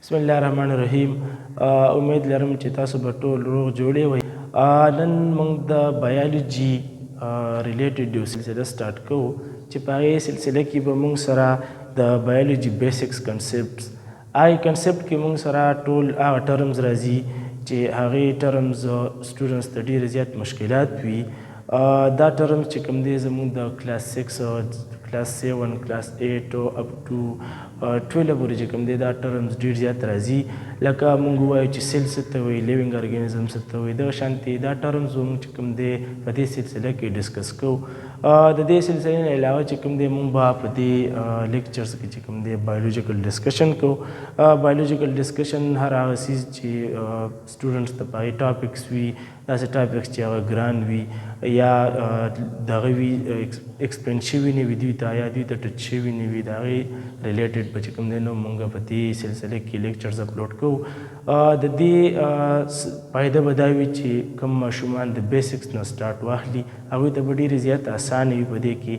بسم الله الرحمن الرحیم. امید لرم چې تاسو به ټول روغ جوړې وئ. نن موږ د بایولوجي ریلیټډ یو سلسله سټارټ کوو چې په هغې سلسله کې به موږ سره د بایولوجي بیسکس کنسپټس هغې کنسپټ کې موږ سره ټول هغه ټرمز راځي چې هغې ټرمز سټوډنټس ته ډېر زیات مشکلات وي. دا ټرمز چې کوم دی زموږ د کلاس 6 کلاس 7 کلاس 8 اپ ټو 12 پورې چې کوم دی دا ټرمز ډېر زیات راځي. لکه موږ ووایو چې سیل څه ته وایي، لیوینګ ارګانیزم څه ته وایي، دغه شانتې دا ټرمز موږ چې کوم دی په دې سلسله کې ډسکس کوو. د دې سلسلې نه علاوه چې کوم دی موږ به په دې لیکچرز کې چې کوم دی بایولوژیکل ډسکشن کوو. بایولوژیکل ډسکشن هر هغه څیز چې سټوډنټس ته په هغې ټاپکس وي، داسې ټاپکس چې هغه ګران وي یا دغه وي ایکسپلین شوي نه وي دوی ته یا دوی ته ټچ شوي نه وي، د هغې ریلیټډ به چې کوم دی نو موږ په دې سلسله کې لیکچرز اپلوډ کوو. د دې فایده به دا وي چې کوم ماشومان د بیسکس نه سټارټ واخلي هغوی ته به ډېرې زیات اسانه وي په دې کې.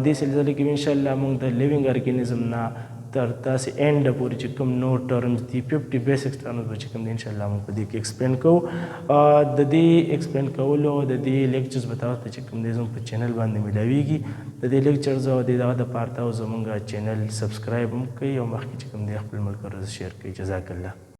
دې سلسله کې انشاءالله موږ د لیوینګ ارګانیزم نه تر داسې اینډ پورې چې کوم نور ټرمز دي 50 بیسکس ټرمز به چې کوم دی انشاءالله موږ په دې کې ایکسپلین کوو. د دې ایکسپلین کولو د دې لیکچرز به تاسو ته چې کوم دی زموږ په چینل باندې میلاویږي. د دې لیکچرز او د دغه دپاره تاسو زموږ چینل سبسکرایب هم کړئ او مخکې چې کوم دی خپل ملګرو سره شیر کړئ. جزاک الله.